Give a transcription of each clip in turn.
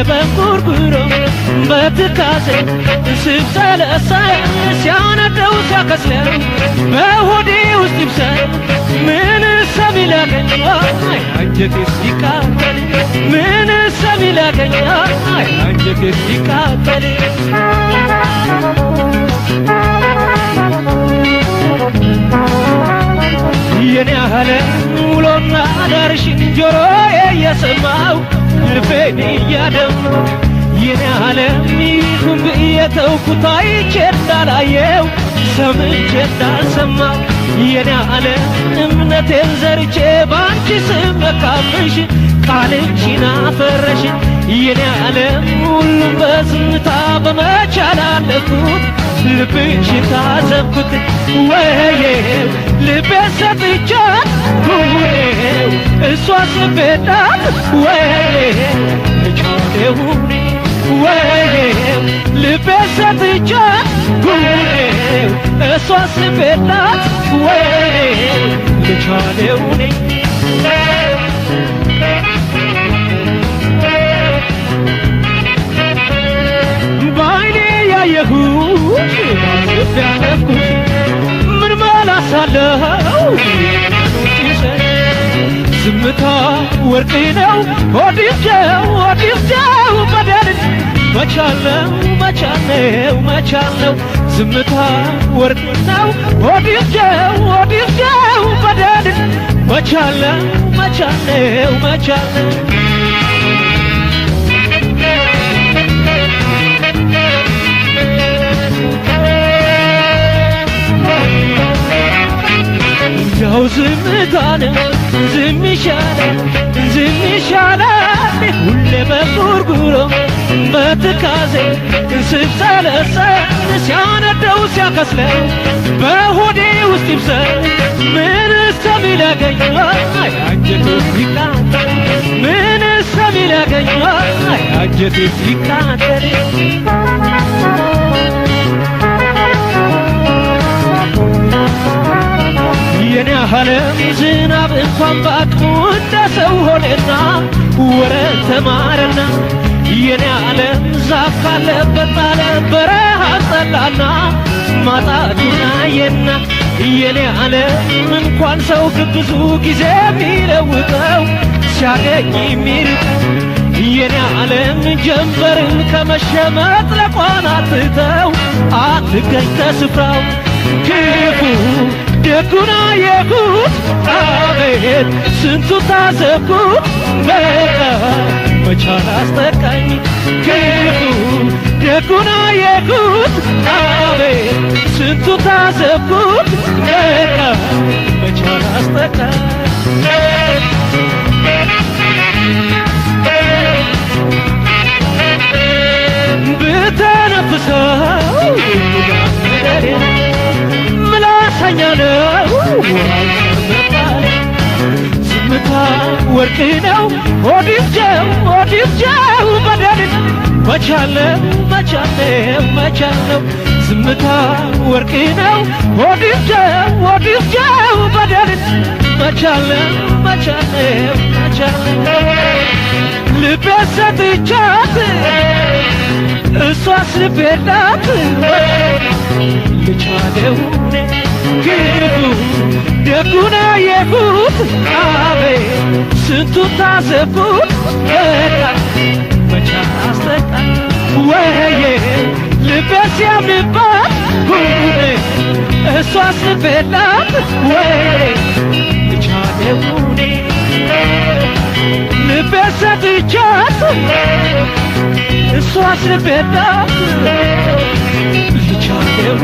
بنقرقرو بتكاسل سبسلسل سياندو سكسل بهودي وسبسل من السبيلك اي انجك استيكاتل من السبيلك اي انجك استيكاتل የኔ አለ ውሎና አዳርሽ ጆሮዬ የሰማው ልቤን ያደምው የኔ አለ ይሁን ብዬ ተውኩት አይቼ እንዳላየው ሰምቼ እንዳልሰማው የኔ ዓለም እምነቴን ዘርቼ ባንቺ ስመካብሽ ቃልሽን አፈረሽ የኔ ዓለም ሁሉም በዝምታ በመቻል አለፍኩት ልብሽን ታዘብኩት ወዬው ልቤን ሰጥቻት ሁኔው እሷስ ልቤናት ወዬው ልቻሌው ወዬው ልቤን ሰጥቻት ሁኔው እሷስ ልቤናት ወዬው ልቻሌው ያየሁሽ ያለፍኩሽ ምን መላሳለው ዝምታ ወርቅ ነው ወዲፍጀው በደልን መቻለው ዝምታ ወርቅ ነው ወዲፍጀው በደልን መቻለው ያው ዝምታን ዝም ይሻላል ሁሌ በጉርጉሮ በትካዜ ስብሰለሰል ሲያነደው ሲያከስለው በሆዴ ውስጥ ይብሰል ምን እስከሚለገኝ አንጀቴ ሲቃጠል ምን እስከሚለገኝ አንጀቴ ሲቃጠል የኔ ዓለም ዝናብ እንኳን ባቅሙ እንደ ሰው ሆነና ወረት ተማረና የኔ ዓለም ዛፍ ካለበት ባለ በረሃ ጠላና ማጣቱና የና የኔ ዓለም እንኳን ሰው ብዙ ጊዜ የሚለውጠው ሲያገኝ የሚርቀው የኔ ዓለም ጀንበርን ከመሸ መጥለቋን አትተው አትገኝ ከስፍራው ክፉ ደጉና የጉት አቤት ስንቱ ታዘብኩት በቃ መቻል አስጠቃኝ ክፉ ደጉና የጉት አቤት ስንቱ ታዘብኩት በቃ መቻል አስጠቃኝ ብተነፍሰው ምላሰኛ ነው ዝምታ ወርቅ ነው ወዲፍጀው በደልን መቻለው ዝምታ ወርቅ ነው ወዲፍጀው በደልን መቻለው ልቤ ሰጥቻት እሷስ ልቤ ናት ልቻለው ክፉ ደጉን አየሁት አቤት ስንቱን ታዘብኩት በቃ መቻል አስጠቃኝ ወዬ ልቤ ሲያምንባት ሁኔ እሷስ ልቤ ናት ወዬ ልቻለው ልቤ ሰጥቻት እሷስ ልቤ ናት ልቻለው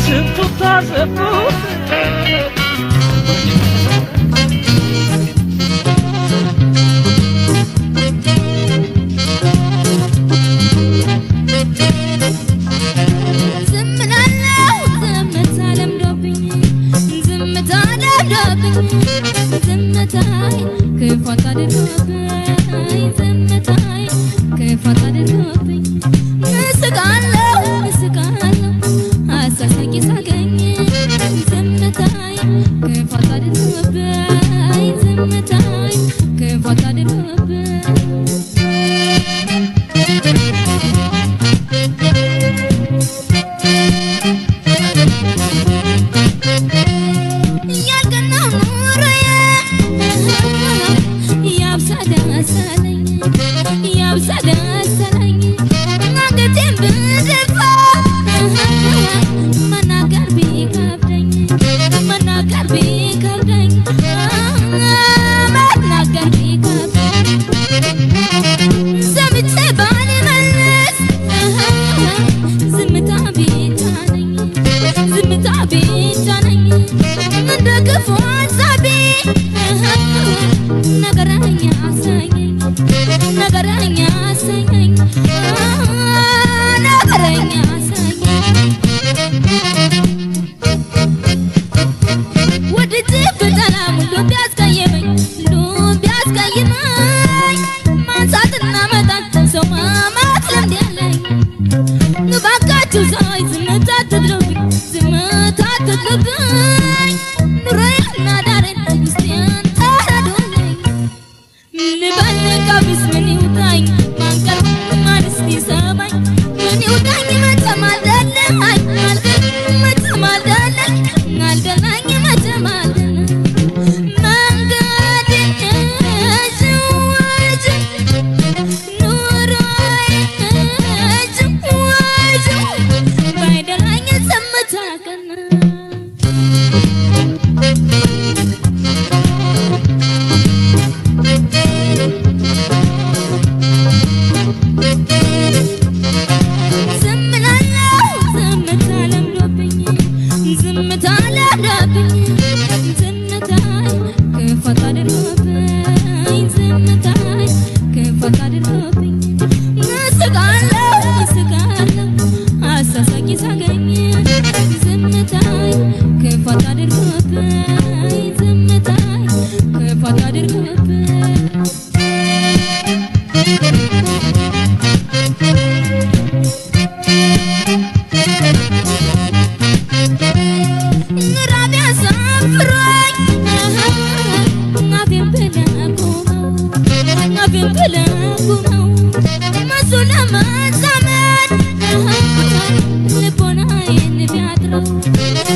ስንቱን ታዘብኩት ዝምታዬ ክፉ አታድርግብኝ ዝምታዬ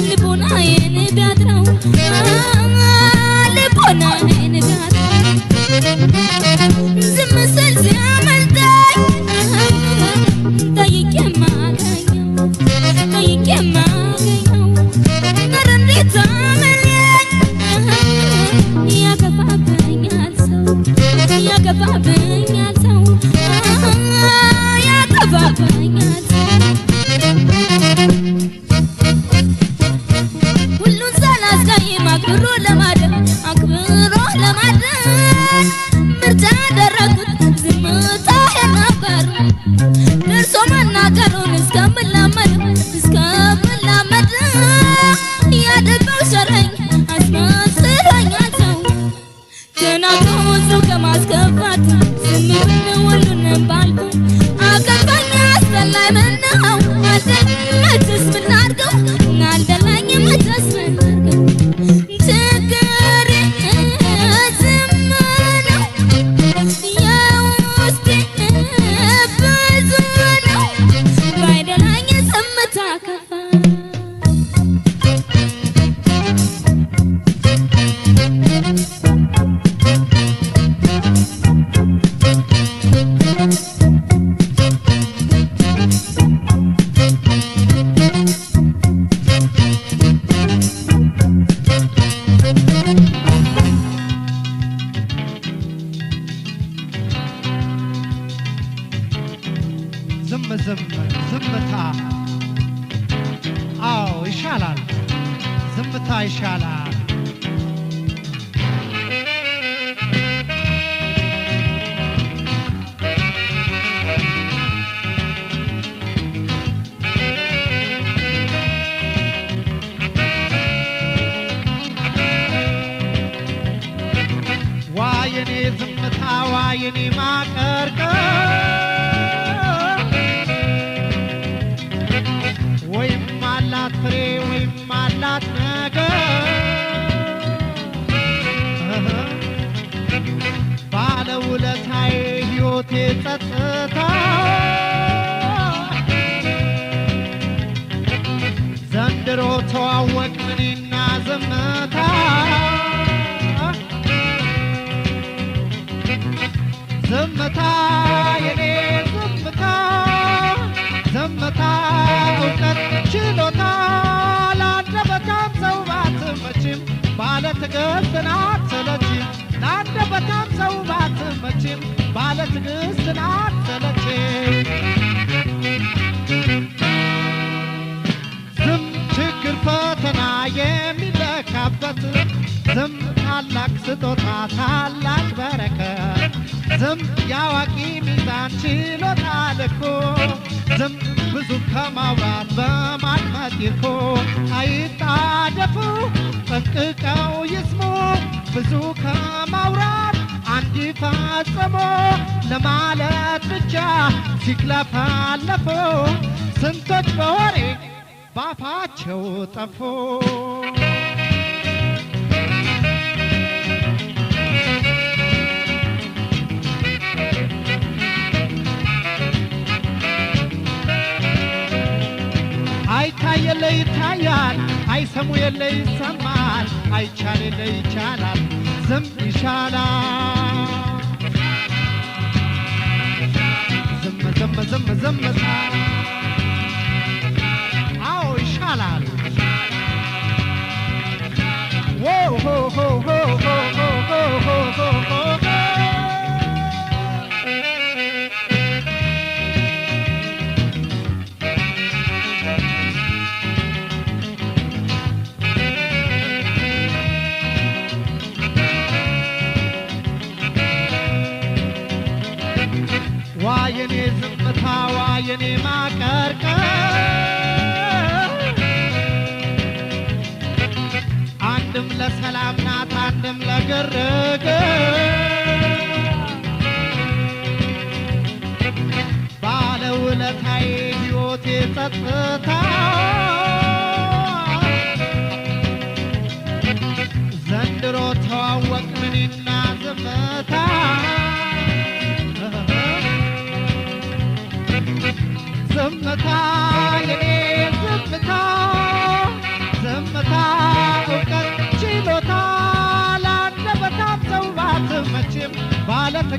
ልቦናዬን ቢያጥረው ልቦናዬን ቢያጥረው ዝም ስል ሲያመልጠኝ ጠይቄ ማገኘው ኧረ እንዴት አመለኝ ያገባብኛል ሰው ያገባብኛል ሰው ሁሉን ሳላስቀይም አክብሮ ለማደር ምርጫ ያደረጉት ዝምታ ነበር ደርሶ መናገሩን እስከምላመድ ያደገው ሸረኝ አስመስሎኛል ሰው ተናግሮ ሰው ከማስከፋት ዝም ብለው ሁሉንም ባልኩ አገባኝ አስጠላኝ ምነው መችስ ምን ላድርገው አልደላኝ መችስ ምን ላድርገው ችግሬ ዝም ነው የውስጤ ብዙ ነው ባይደላኝ ዝምታ ከፋ ዝምታ አዎ ይሻላል ዝምታ ይሻላል ዋየኔ ዝምታ ዋየኔ ማቀርቀር ፍሬ ወይም አላት ነገር ባለውለታዬ ሕይወቴ ጸጥታ ዘንድሮ ተዋወቅን እኔና ዝምታ ዝምታ የኔ ዝምታ ዝምታ እውቀት ችሎታ ለአንደበታም ሰው ባትመችም ባለትዕግስት ናት ሰለችም ለአንደበታም ሰው ባትመችም ባለትዕግስት ናት ሰለችም ዝም ችግር ፈተና የሚለካበት ዝም ታላቅ ስጦታ ታላቅ በረከት ዝም ያዋቂ ሚዛን ችሎታ ልኮ ዝም ብዙ ከማውራት በማድመጥ ይርኮ አይጣደፉ ጠንቅቀው ይስሙ ብዙ ከማውራት አንድ ፈጽሞ ለማለት ብቻ ሲክለፋለፉ ስንቶች በወሬ ባፋቸው ጠፉ አይታይ የለ ይታያል አይሰሙ የለ ይሰማል አይቻል የለ ይቻላል ዝም ይሻላል ዝም አዎ ይሻላል ሆ ሆ ሆ ሆ ሆ ሆ ሆ ሆ ዋየኔ ዝምታ ዋየኔ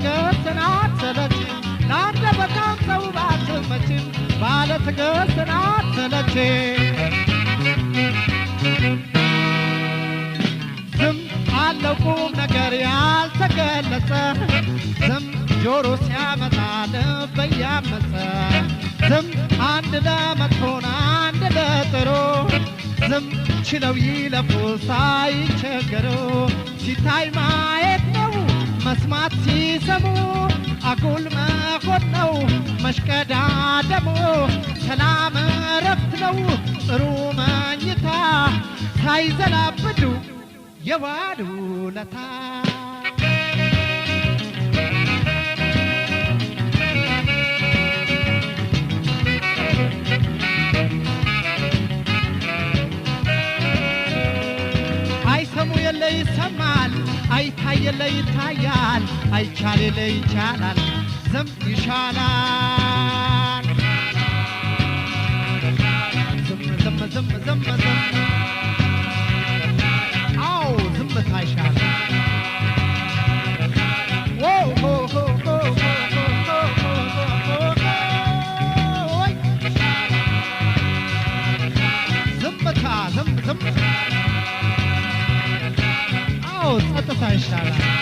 ትዕግስትን አትሰለችም ለአንደበታም ሰው ባትመችም ባለ ትዕግስትን አትሰለችም ዝም አለው ቁም ነገር ያልተገለጸ ዝም ጆሮ ሲያመጣ ልብ እያመፀ ዝም አንድ ለመጥፎን አንድ ለጥሩ ዝም ችለው ይለፉ ሳይቸገሩ ሲታይ ማየት ነው መስማት ሲሰሙ አጉል መሆን ነው መሽቀዳደሙ ሰላም እረፍት ነው ጥሩ መኝታ ሳይዘላብዱ የዋሉ ለታ አይሰሙ የለ ይሰማል አይታይ የለ ይታያል አይቻል የለ ይቻላል ዝም ይሻላል ዝም ዝም ዝም ዝም ዝም አው ዝምታ ይሻላል ኦ ኦ ኦ ኦ ዝምታ ዝም ዝም ጸጥታ ይሻላል